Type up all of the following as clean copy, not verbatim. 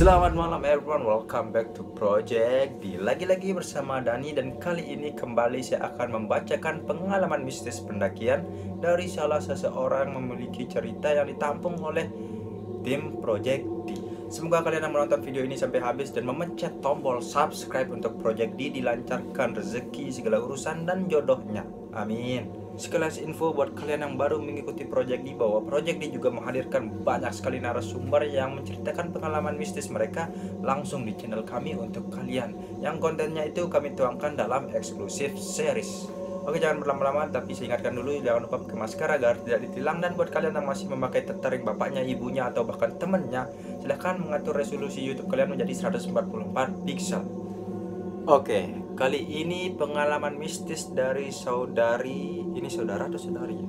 Selamat malam everyone, welcome back to Project D. Lagi-lagi bersama Dani, dan kali ini kembali saya akan membacakan pengalaman mistis pendakian dari salah seseorang memiliki cerita yang ditampung oleh tim Project D. Semoga kalian yang menonton video ini sampai habis dan memencet tombol subscribe untuk Project D dilancarkan rezeki segala urusan dan jodohnya. Amin. Sekilas info buat kalian yang baru mengikuti Project D, bahwa Project D juga menghadirkan banyak sekali narasumber yang menceritakan pengalaman mistis mereka langsung di channel kami untuk kalian, yang kontennya itu kami tuangkan dalam eksklusif series. Oke, jangan berlama-lama, tapi saya ingatkan dulu, jangan lupa pakai masker agar tidak ditilang. Dan buat kalian yang masih memakai tethering bapaknya, ibunya, atau bahkan temennya, silahkan mengatur resolusi YouTube kalian menjadi 144 pixel. Oke, kali ini pengalaman mistis dari saudari, ini saudara atau saudari ya?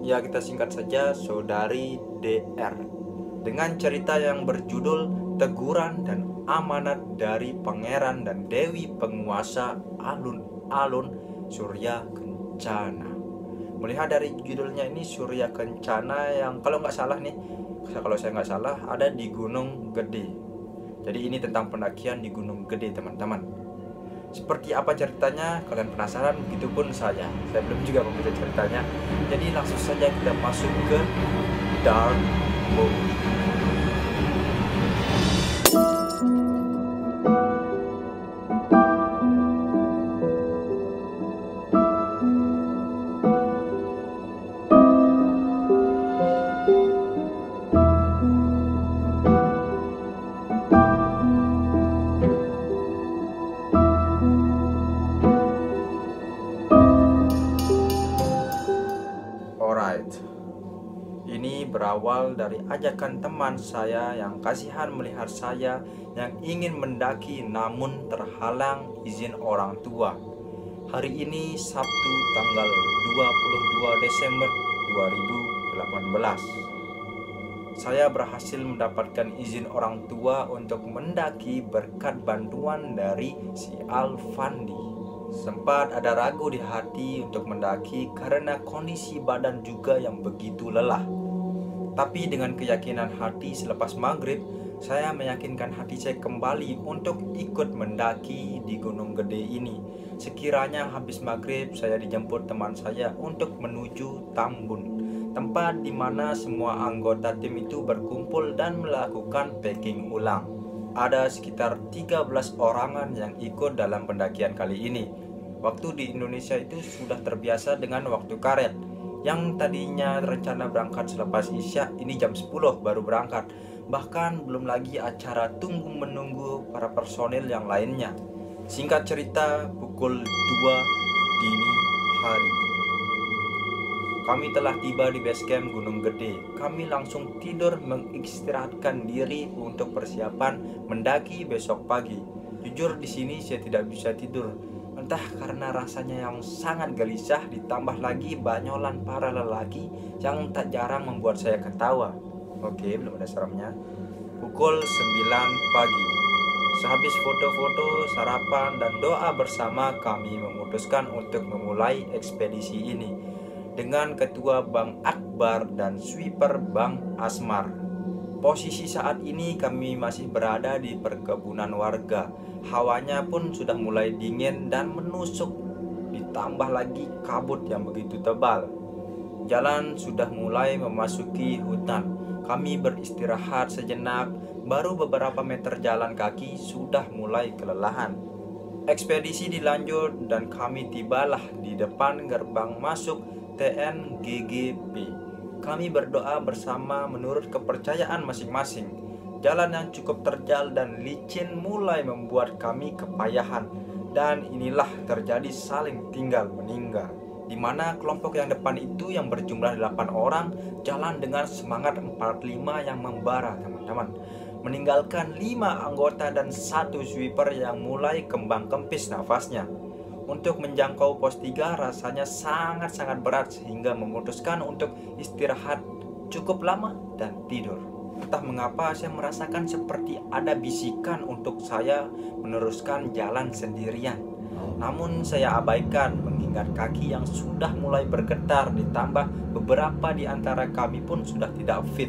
Ya, kita singkat saja Saudari DR, dengan cerita yang berjudul Teguran dan Amanat dari Pangeran dan Dewi Penguasa Alun-Alun Surya Kencana. Melihat dari judulnya ini, Surya Kencana, yang kalau saya nggak salah ada di Gunung Gede. Jadi ini tentang pendakian di Gunung Gede, teman-teman. Seperti apa ceritanya? Kalian penasaran? Begitupun saya belum juga membaca ceritanya. Jadi langsung saja kita masuk ke Dark Book. Ini berawal dari ajakan teman saya yang kasihan melihat saya yang ingin mendaki namun terhalang izin orang tua. Hari ini Sabtu tanggal 22 Desember 2018. Saya berhasil mendapatkan izin orang tua untuk mendaki berkat bantuan dari si Alfandi. Sempat ada ragu di hati untuk mendaki karena kondisi badan juga yang begitu lelah. Tapi dengan keyakinan hati selepas maghrib, saya meyakinkan hati saya kembali untuk ikut mendaki di Gunung Gede ini. Sekiranya habis maghrib, saya dijemput teman saya untuk menuju Tambun, tempat di mana semua anggota tim itu berkumpul dan melakukan packing ulang. Ada sekitar 13 orangan yang ikut dalam pendakian kali ini. Waktu di Indonesia itu sudah terbiasa dengan waktu karet. Yang tadinya rencana berangkat selepas Isya, ini jam 10 baru berangkat. Bahkan belum lagi acara tunggu menunggu para personil yang lainnya. Singkat cerita, pukul 2 dini hari kami telah tiba di base camp Gunung Gede. Kami langsung tidur mengistirahatkan diri untuk persiapan mendaki besok pagi. Jujur di sini saya tidak bisa tidur. Entah karena rasanya yang sangat gelisah, ditambah lagi banyolan para lelaki yang tak jarang membuat saya ketawa. Oke, belum ada seremnya. Pukul 9 pagi. Sehabis foto-foto, sarapan, dan doa bersama, kami memutuskan untuk memulai ekspedisi ini dengan ketua Bang Akbar dan sweeper Bang Asmar. Posisi saat ini kami masih berada di perkebunan warga. Hawanya pun sudah mulai dingin dan menusuk, ditambah lagi kabut yang begitu tebal. Jalan sudah mulai memasuki hutan. Kami beristirahat sejenak, baru beberapa meter jalan kaki sudah mulai kelelahan. Ekspedisi dilanjut dan kami tibalah di depan gerbang masuk TNGGP. Kami berdoa bersama menurut kepercayaan masing-masing. Jalan yang cukup terjal dan licin mulai membuat kami kepayahan. Dan inilah terjadi saling tinggal meninggal, di mana kelompok yang depan itu yang berjumlah 8 orang jalan dengan semangat 45 yang membara, teman-teman. Meninggalkan 5 anggota dan 1 sweeper yang mulai kembang kempis nafasnya. Untuk menjangkau pos 3 rasanya sangat-sangat berat sehingga memutuskan untuk istirahat cukup lama dan tidur. Entah mengapa saya merasakan seperti ada bisikan untuk saya meneruskan jalan sendirian. Namun saya abaikan mengingat kaki yang sudah mulai bergetar, ditambah beberapa di antara kami pun sudah tidak fit.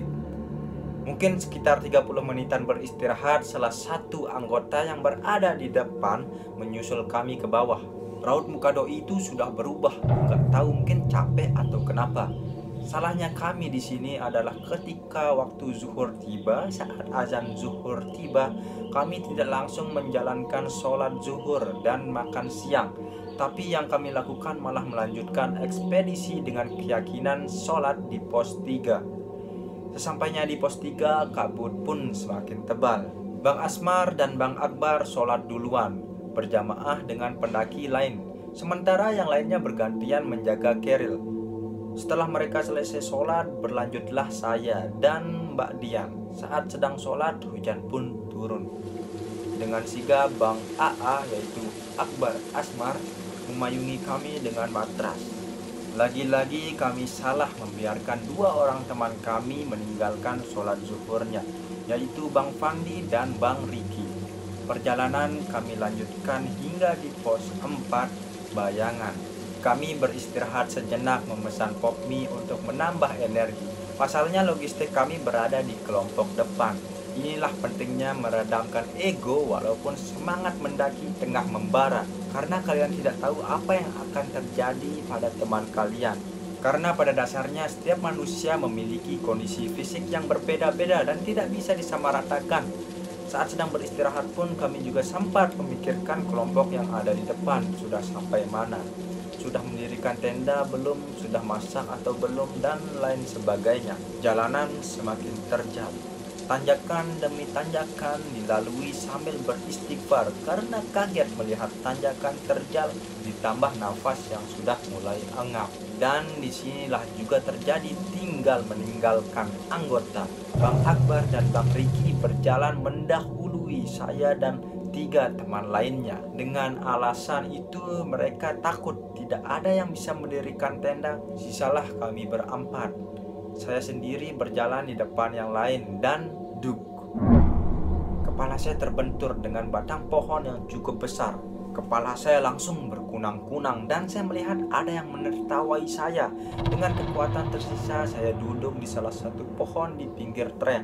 Mungkin sekitar 30 menitan beristirahat, salah satu anggota yang berada di depan menyusul kami ke bawah. Raut muka doi itu sudah berubah, nggak tahu mungkin capek atau kenapa. Salahnya kami di sini adalah ketika waktu zuhur tiba, saat azan zuhur tiba, kami tidak langsung menjalankan sholat zuhur dan makan siang. Tapi yang kami lakukan malah melanjutkan ekspedisi dengan keyakinan sholat di pos 3. Sesampainya di pos 3, kabut pun semakin tebal. Bang Asmar dan Bang Akbar sholat duluan, berjamaah dengan pendaki lain. Sementara yang lainnya bergantian menjaga keril. Setelah mereka selesai sholat, berlanjutlah saya dan Mbak Dian. Saat sedang sholat, hujan pun turun. Dengan sigap Bang AA, yaitu Akbar Asmar, memayungi kami dengan matras. Lagi-lagi kami salah membiarkan dua orang teman kami meninggalkan sholat zuhurnya, yaitu Bang Fandi dan Bang Riki. Perjalanan kami lanjutkan hingga di pos 4 Bayangan. Kami beristirahat sejenak memesan pop mie untuk menambah energi. Pasalnya logistik kami berada di kelompok depan. Inilah pentingnya meredamkan ego walaupun semangat mendaki tengah membara. Karena kalian tidak tahu apa yang akan terjadi pada teman kalian. Karena pada dasarnya setiap manusia memiliki kondisi fisik yang berbeda-beda dan tidak bisa disamaratakan. Saat sedang beristirahat pun kami juga sempat memikirkan kelompok yang ada di depan sudah sampai mana. Sudah mendirikan tenda belum, sudah masak atau belum, dan lain sebagainya. Jalanan semakin terjal. Tanjakan demi tanjakan dilalui sambil beristighfar karena kaget melihat tanjakan terjal ditambah nafas yang sudah mulai engap. Dan disinilah juga terjadi tinggal meninggalkan anggota. Bang Akbar dan Bang Riki berjalan mendahului saya dan 3 teman lainnya. Dengan alasan itu mereka takut tidak ada yang bisa mendirikan tenda. Sisalah kami berempat. Saya sendiri berjalan di depan yang lain dan duk. Kepala saya terbentur dengan batang pohon yang cukup besar. Kepala saya langsung berkunang-kunang dan saya melihat ada yang menertawai saya. Dengan kekuatan tersisa saya duduk di salah satu pohon di pinggir trek.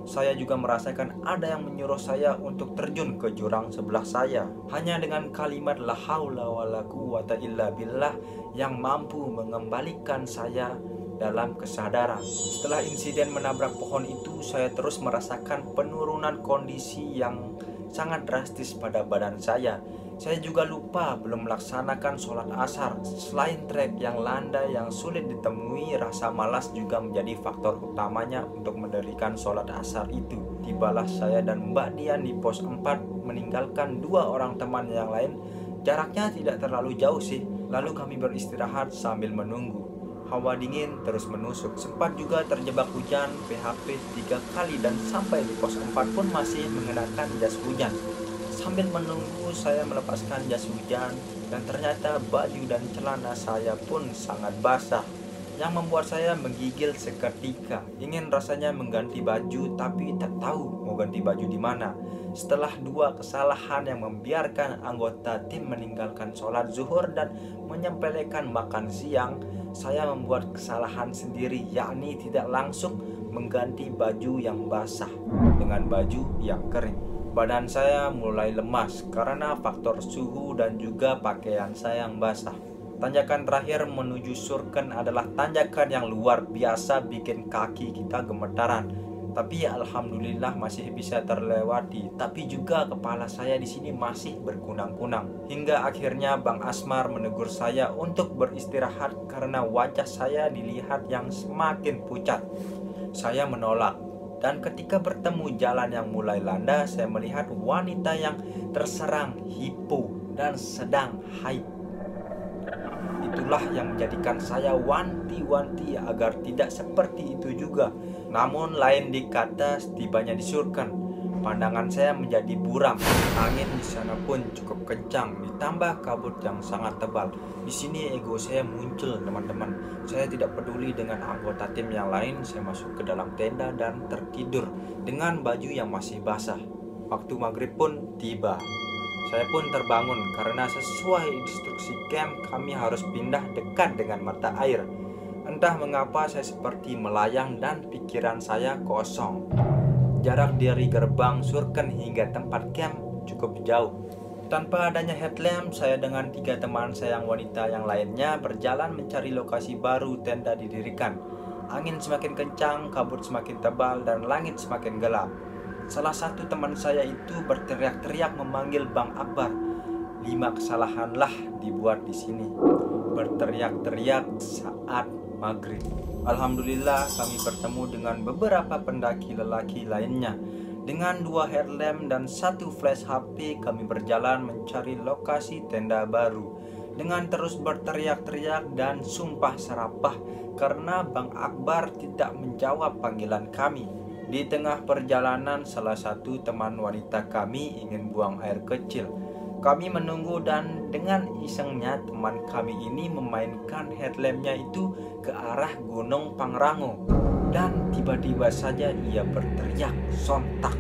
Saya juga merasakan ada yang menyuruh saya untuk terjun ke jurang sebelah saya. Hanya dengan kalimat la haula wala quwata illa billah yang mampu mengembalikan saya dalam kesadaran. Setelah insiden menabrak pohon itu, saya terus merasakan penurunan kondisi yang sangat drastis pada badan saya. Saya juga lupa belum melaksanakan sholat asar. Selain trek yang landai yang sulit ditemui, rasa malas juga menjadi faktor utamanya untuk mendirikan sholat asar itu. Tibalah saya dan Mbak Dian di pos 4 meninggalkan 2 orang teman yang lain. Jaraknya tidak terlalu jauh sih. Lalu kami beristirahat sambil menunggu. Hawa dingin terus menusuk. Sempat juga terjebak hujan PHP 3 kali dan sampai di pos 4 pun masih mengenakan jas hujan. Sambil menunggu saya melepaskan jas hujan dan ternyata baju dan celana saya pun sangat basah, yang membuat saya menggigil seketika. Ingin rasanya mengganti baju tapi tak tahu mau ganti baju di mana. Setelah 2 kesalahan yang membiarkan anggota tim meninggalkan sholat zuhur dan menyepelekan makan siang, saya membuat kesalahan sendiri, yakni tidak langsung mengganti baju yang basah dengan baju yang kering. Badan saya mulai lemas karena faktor suhu dan juga pakaian saya yang basah. Tanjakan terakhir menuju Surken adalah tanjakan yang luar biasa bikin kaki kita gemetaran. Tapi ya alhamdulillah masih bisa terlewati. Tapi juga kepala saya di sini masih berkunang-kunang. Hingga akhirnya Bang Asmar menegur saya untuk beristirahat karena wajah saya dilihat yang semakin pucat. Saya menolak. Dan ketika bertemu jalan yang mulai landa, saya melihat wanita yang terserang hipo dan sedang haid. Itulah yang menjadikan saya wanti-wanti agar tidak seperti itu juga. Namun lain dikata, setibanya di Surken, pandangan saya menjadi buram. Angin di sana pun cukup kencang, ditambah kabut yang sangat tebal. Di sini ego saya muncul, teman-teman. Saya tidak peduli dengan anggota tim yang lain. Saya masuk ke dalam tenda dan tertidur dengan baju yang masih basah. Waktu maghrib pun tiba. Saya pun terbangun karena sesuai instruksi camp kami harus pindah dekat dengan mata air. Entah mengapa saya seperti melayang dan pikiran saya kosong. Jarak dari gerbang Surken hingga tempat camp cukup jauh. Tanpa adanya headlamp, saya dengan 3 teman saya yang wanita yang lainnya berjalan mencari lokasi baru tenda didirikan. Angin semakin kencang, kabut semakin tebal, dan langit semakin gelap. Salah satu teman saya itu berteriak-teriak memanggil Bang Akbar. 5 kesalahanlah dibuat di sini. Berteriak-teriak saat maghrib. Alhamdulillah kami bertemu dengan beberapa pendaki lelaki lainnya. Dengan 2 headlamp dan 1 flash HP, kami berjalan mencari lokasi tenda baru. Dengan terus berteriak-teriak dan sumpah serapah karena Bang Akbar tidak menjawab panggilan kami. Di tengah perjalanan, salah satu teman wanita kami ingin buang air kecil. Kami menunggu dan dengan isengnya teman kami ini memainkan headlampnya itu ke arah Gunung Pangrango. Dan tiba-tiba saja ia berteriak sontak,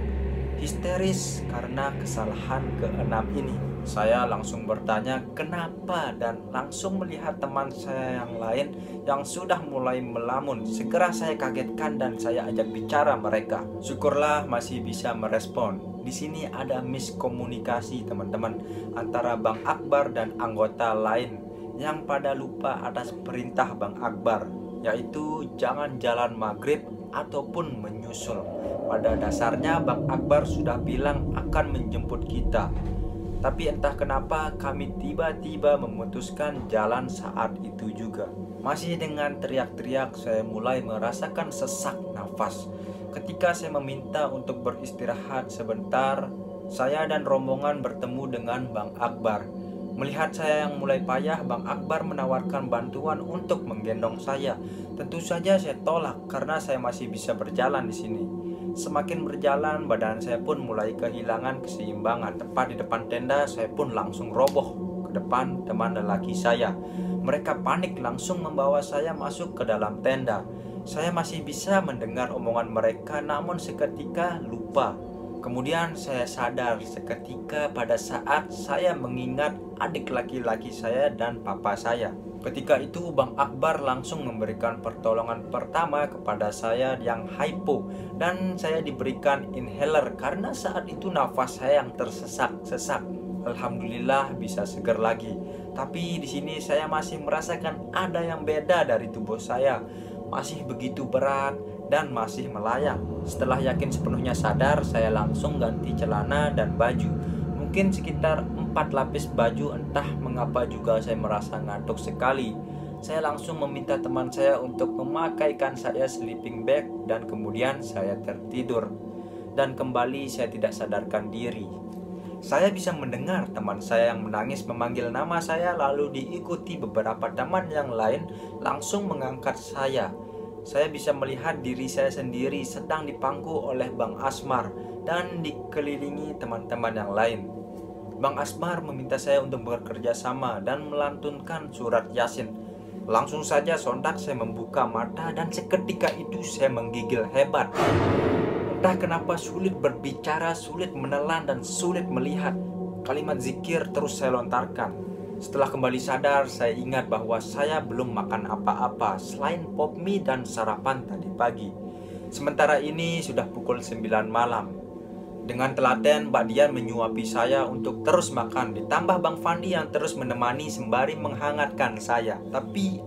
histeris karena kesalahan ke-6 ini. Saya langsung bertanya kenapa dan langsung melihat teman saya yang lain yang sudah mulai melamun. Segera saya kagetkan dan saya ajak bicara mereka. Syukurlah masih bisa merespon. Di sini ada miskomunikasi teman-teman antara Bang Akbar dan anggota lain yang pada lupa atas perintah Bang Akbar, yaitu jangan jalan maghrib ataupun menyusul. Pada dasarnya Bang Akbar sudah bilang akan menjemput kita. Tapi entah kenapa kami tiba-tiba memutuskan jalan saat itu juga. Masih dengan teriak-teriak saya mulai merasakan sesak nafas. Ketika saya meminta untuk beristirahat sebentar, saya dan rombongan bertemu dengan Bang Akbar. Melihat saya yang mulai payah, Bang Akbar menawarkan bantuan untuk menggendong saya. Tentu saja saya tolak karena saya masih bisa berjalan di sini. Semakin berjalan, badan saya pun mulai kehilangan keseimbangan. Tepat di depan tenda, saya pun langsung roboh ke depan teman lelaki saya. Mereka panik langsung membawa saya masuk ke dalam tenda. Saya masih bisa mendengar omongan mereka, namun seketika lupa. Kemudian saya sadar seketika pada saat saya mengingat adik laki-laki saya dan papa saya. Ketika itu Bang Akbar langsung memberikan pertolongan pertama kepada saya yang hypo dan saya diberikan inhaler karena saat itu nafas saya yang tersesak-sesak. Alhamdulillah bisa segar lagi. Tapi di sini saya masih merasakan ada yang beda dari tubuh saya. Masih begitu berat dan masih melayang. Setelah yakin sepenuhnya sadar, saya langsung ganti celana dan baju. Mungkin sekitar 4 lapis baju, entah mengapa juga saya merasa ngantuk sekali. Saya langsung meminta teman saya untuk memakaikan saya sleeping bag dan kemudian saya tertidur. Dan kembali saya tidak sadarkan diri. Saya bisa mendengar teman saya yang menangis memanggil nama saya, lalu diikuti beberapa teman yang lain langsung mengangkat saya. Saya bisa melihat diri saya sendiri sedang dipangku oleh Bang Asmar dan dikelilingi teman-teman yang lain. Bang Asmar meminta saya untuk bekerja sama dan melantunkan surat Yasin. Langsung saja sontak saya membuka mata dan seketika itu saya menggigil hebat. Entah kenapa sulit berbicara, sulit menelan dan sulit melihat. Kalimat zikir terus saya lontarkan. Setelah kembali sadar, saya ingat bahwa saya belum makan apa-apa selain pop mie dan sarapan tadi pagi. Sementara ini sudah pukul 9 malam. Dengan telaten, Mbak Dian menyuapi saya untuk terus makan. Ditambah Bang Fandi yang terus menemani sembari menghangatkan saya. Tapi,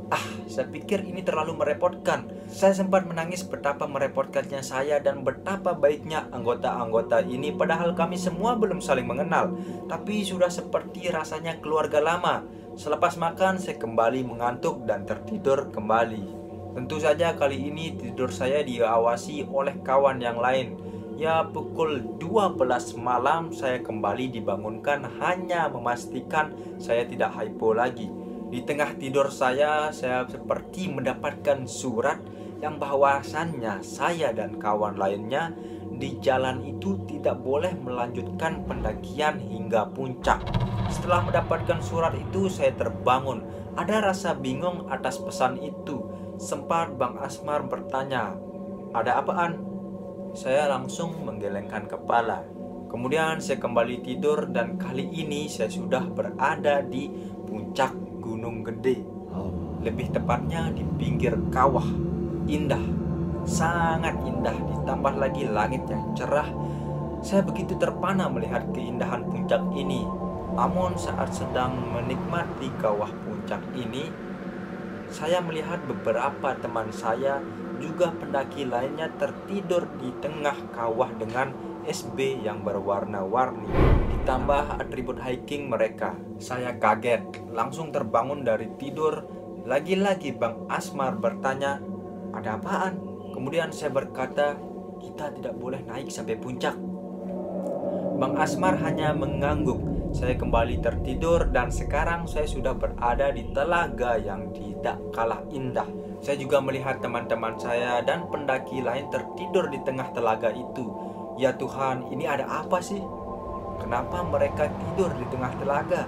saya pikir ini terlalu merepotkan. Saya sempat menangis betapa merepotkannya saya dan betapa baiknya anggota-anggota ini. Padahal kami semua belum saling mengenal. Tapi sudah seperti rasanya keluarga lama. Selepas makan, saya kembali mengantuk dan tertidur kembali. Tentu saja kali ini tidur saya diawasi oleh kawan yang lain. Ya, pukul 12 malam saya kembali dibangunkan hanya memastikan saya tidak hypo lagi. Di tengah tidur saya seperti mendapatkan surat yang bahwasannya saya dan kawan lainnya di jalan itu tidak boleh melanjutkan pendakian hingga puncak. Setelah mendapatkan surat itu saya terbangun. Ada rasa bingung atas pesan itu. Sempat Bang Asmar bertanya, "Ada apaan?" Saya langsung menggelengkan kepala. Kemudian saya kembali tidur dan kali ini saya sudah berada di puncak Gunung Gede. lebih tepatnya di pinggir kawah. Indah, sangat indah, ditambah lagi langit yang cerah. Saya begitu terpana melihat keindahan puncak ini. Namun saat sedang menikmati kawah puncak ini, saya melihat beberapa teman saya juga pendaki lainnya tertidur di tengah kawah dengan SB yang berwarna-warni, ditambah atribut hiking mereka. Saya kaget, langsung terbangun dari tidur. Lagi-lagi Bang Asmar bertanya, "Ada apaan?" Kemudian saya berkata, "Kita tidak boleh naik sampai puncak." Bang Asmar hanya mengangguk. Saya kembali tertidur dan sekarang saya sudah berada di telaga yang tidak kalah indah. Saya juga melihat teman-teman saya dan pendaki lain tertidur di tengah telaga itu. Ya Tuhan, ini ada apa sih? Kenapa mereka tidur di tengah telaga?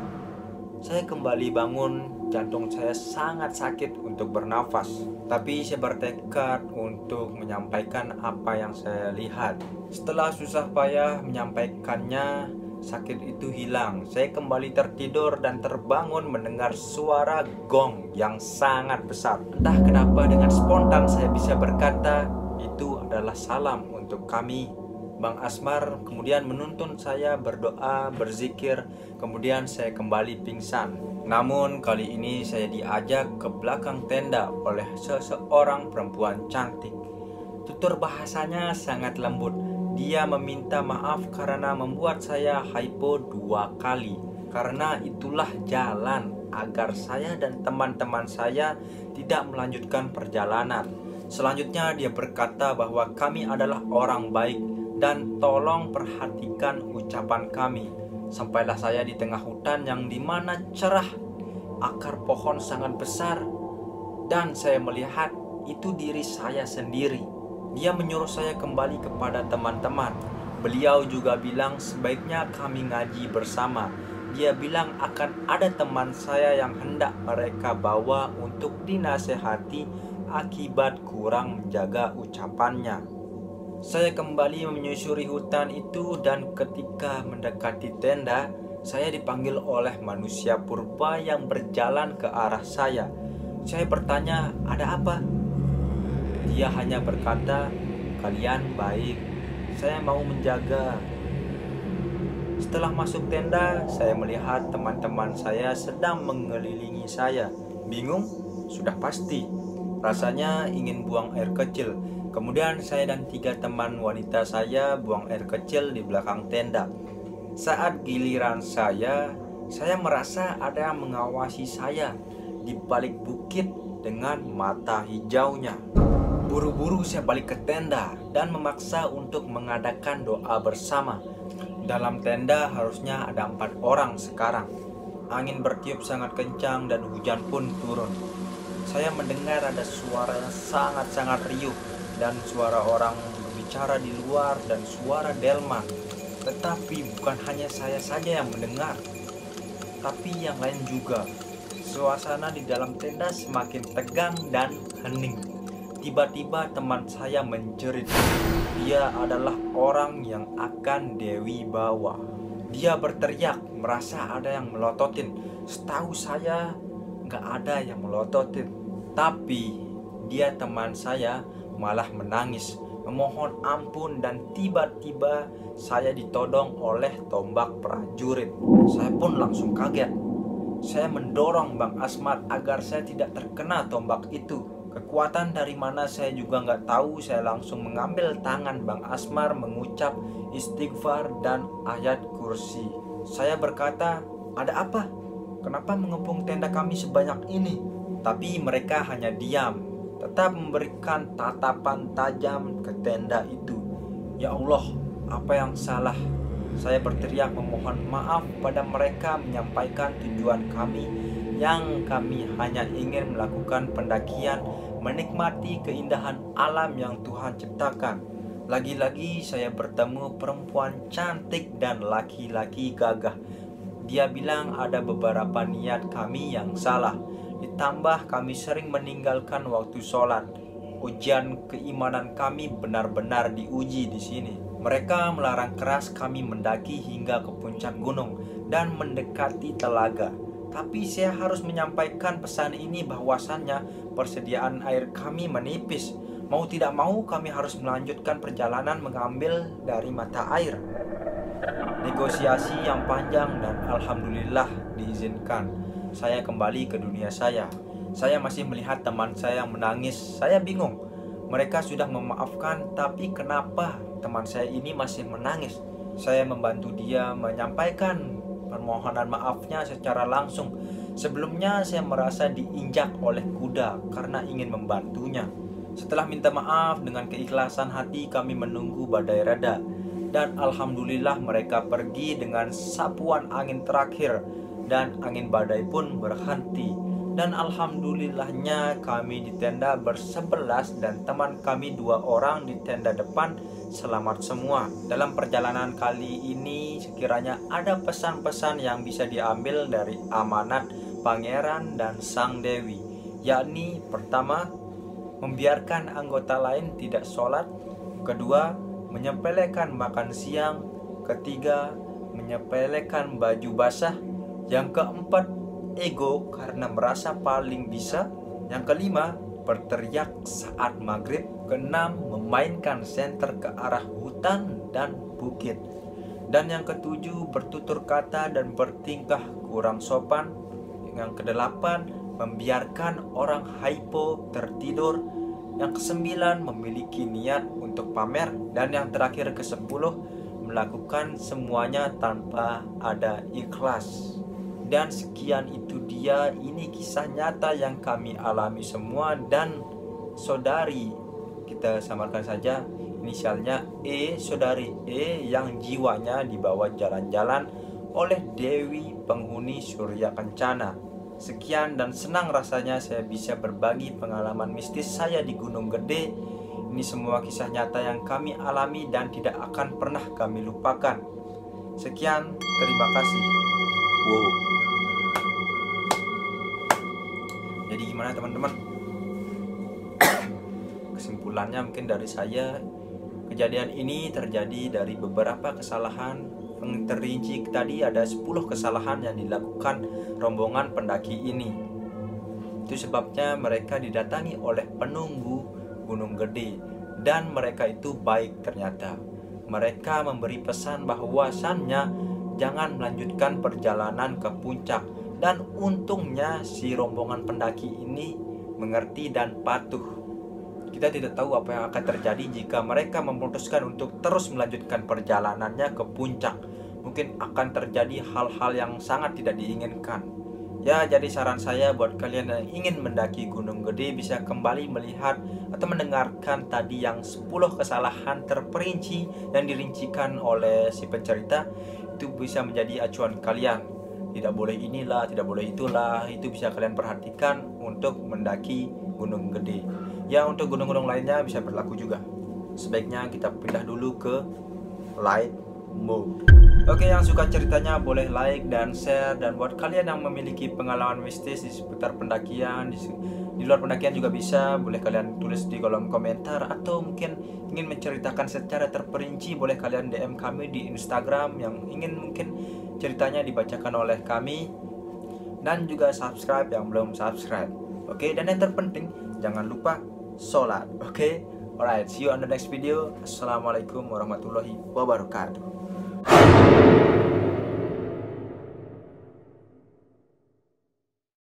Saya kembali bangun, jantung saya sangat sakit untuk bernafas. Tapi saya bertekad untuk menyampaikan apa yang saya lihat. Setelah susah payah menyampaikannya, sakit itu hilang. Saya kembali tertidur dan terbangun mendengar suara gong yang sangat besar. Entah kenapa dengan spontan saya bisa berkata, itu adalah salam untuk kami. Bang Asmar kemudian menuntun saya berdoa, berzikir, kemudian saya kembali pingsan. Namun kali ini saya diajak ke belakang tenda oleh seseorang perempuan cantik. Tutur bahasanya sangat lembut. Dia meminta maaf karena membuat saya hypo 2 kali. Karena itulah jalan agar saya dan teman-teman saya tidak melanjutkan perjalanan. Selanjutnya dia berkata bahwa kami adalah orang baik dan tolong perhatikan ucapan kami. Sampailah saya di tengah hutan yang dimana cerah, akar pohon sangat besar, dan saya melihat itu diri saya sendiri. Dia menyuruh saya kembali kepada teman-teman. Beliau juga bilang sebaiknya kami ngaji bersama. Dia bilang akan ada teman saya yang hendak mereka bawa untuk dinasehati akibat kurang menjaga ucapannya. Saya kembali menyusuri hutan itu dan ketika mendekati tenda, saya dipanggil oleh manusia purba yang berjalan ke arah saya. Saya bertanya, "Ada apa?" Dia hanya berkata, "Kalian baik, saya mau menjaga." Setelah masuk tenda, saya melihat teman-teman saya sedang mengelilingi saya. Bingung? Sudah pasti. Rasanya ingin buang air kecil. Kemudian saya dan 3 teman wanita saya buang air kecil di belakang tenda. Saat giliran saya merasa ada yang mengawasi saya di balik bukit dengan mata hijaunya. Buru-buru saya balik ke tenda dan memaksa untuk mengadakan doa bersama. Dalam tenda harusnya ada 4 orang sekarang. Angin bertiup sangat kencang dan hujan pun turun. Saya mendengar ada suara yang sangat-sangat riuh dan suara orang berbicara di luar dan suara delman. Tetapi bukan hanya saya saja yang mendengar, tapi yang lain juga. Suasana di dalam tenda semakin tegang dan hening. Tiba-tiba teman saya menjerit. Dia adalah orang yang akan Dewi bawa. Dia berteriak, merasa ada yang melototin. Setahu saya nggak ada yang melototin. Tapi dia teman saya malah menangis, memohon ampun, dan tiba-tiba saya ditodong oleh tombak prajurit. Saya pun langsung kaget. Saya mendorong Bang Asmar agar saya tidak terkena tombak itu. Kekuatan dari mana saya juga nggak tahu. Saya langsung mengambil tangan Bang Asmar, mengucap istighfar dan ayat kursi. Saya berkata, "Ada apa? Kenapa mengepung tenda kami sebanyak ini?" Tapi mereka hanya diam, tetap memberikan tatapan tajam ke tenda itu. Ya Allah, apa yang salah? Saya berteriak memohon maaf pada mereka, menyampaikan tujuan kami yang kami hanya ingin melakukan pendakian, menikmati keindahan alam yang Tuhan ciptakan. Lagi-lagi saya bertemu perempuan cantik dan laki-laki gagah. Dia bilang ada beberapa niat kami yang salah. Ditambah kami sering meninggalkan waktu sholat. Ujian keimanan kami benar-benar diuji di sini. Mereka melarang keras kami mendaki hingga ke puncak gunung dan mendekati telaga. Tapi saya harus menyampaikan pesan ini bahwasannya persediaan air kami menipis. Mau tidak mau kami harus melanjutkan perjalanan mengambil dari mata air. Negosiasi yang panjang dan alhamdulillah diizinkan. Saya kembali ke dunia saya. Saya masih melihat teman saya yang menangis. Saya bingung. Mereka sudah memaafkan, tapi kenapa teman saya ini masih menangis? Saya membantu dia menyampaikan permohonan maafnya secara langsung. Sebelumnya saya merasa diinjak oleh kuda karena ingin membantunya. Setelah minta maaf dengan keikhlasan hati, kami menunggu badai reda. Dan alhamdulillah mereka pergi dengan sapuan angin terakhir dan angin badai pun berhenti. Dan alhamdulillahnya kami di tenda bersebelas dan teman kami 2 orang di tenda depan selamat semua. Dalam perjalanan kali ini sekiranya ada pesan-pesan yang bisa diambil dari amanat pangeran dan sang dewi, yakni pertama, membiarkan anggota lain tidak sholat. Kedua, menyepelekan makan siang. Ketiga, menyepelekan baju basah. Yang keempat, ego karena merasa paling bisa. Yang kelima, berteriak saat maghrib. Keenam, memainkan senter ke arah hutan dan bukit. Dan yang ketujuh, bertutur kata dan bertingkah kurang sopan. Yang kedelapan, membiarkan orang hypo tertidur. Yang kesembilan, memiliki niat untuk pamer. Dan yang terakhir ke-10, melakukan semuanya tanpa ada ikhlas. Dan sekian itu dia, ini kisah nyata yang kami alami semua. Dan saudari, kita samarkan saja inisialnya E, saudari E yang jiwanya dibawa jalan-jalan oleh Dewi penghuni Surya Kencana. Sekian dan senang rasanya saya bisa berbagi pengalaman mistis saya di Gunung Gede. Ini semua kisah nyata yang kami alami dan tidak akan pernah kami lupakan. Sekian, terima kasih. Wow. Jadi gimana teman-teman? Kesimpulannya mungkin dari saya, kejadian ini terjadi dari beberapa kesalahan. Yang terinci tadi ada 10 kesalahan yang dilakukan rombongan pendaki ini. Itu sebabnya mereka didatangi oleh penunggu Gunung Gede. Dan mereka itu baik ternyata. Mereka memberi pesan bahwasannya jangan melanjutkan perjalanan ke puncak. Dan untungnya si rombongan pendaki ini mengerti dan patuh. Kita tidak tahu apa yang akan terjadi jika mereka memutuskan untuk terus melanjutkan perjalanannya ke puncak. Mungkin akan terjadi hal-hal yang sangat tidak diinginkan. Ya, jadi saran saya buat kalian yang ingin mendaki Gunung Gede bisa kembali melihat atau mendengarkan tadi yang 10 kesalahan terperinci yang dirincikan oleh si pencerita. Itu bisa menjadi acuan kalian. Tidak boleh inilah, tidak boleh itulah. Itu bisa kalian perhatikan untuk mendaki Gunung Gede. Ya, untuk gunung-gunung lainnya bisa berlaku juga. Sebaiknya kita pindah dulu ke light mode. Oke, yang suka ceritanya boleh like dan share. Dan buat kalian yang memiliki pengalaman mistis di seputar pendakian, di luar pendakian juga bisa, boleh kalian tulis di kolom komentar. Atau mungkin ingin menceritakan secara terperinci, boleh kalian DM kami di Instagram yang ingin mungkin ceritanya dibacakan oleh kami. Dan juga subscribe yang belum subscribe. Oke, dan yang terpenting jangan lupa sholat. Oke, alright, see you on the next video. Assalamualaikum warahmatullahi wabarakatuh.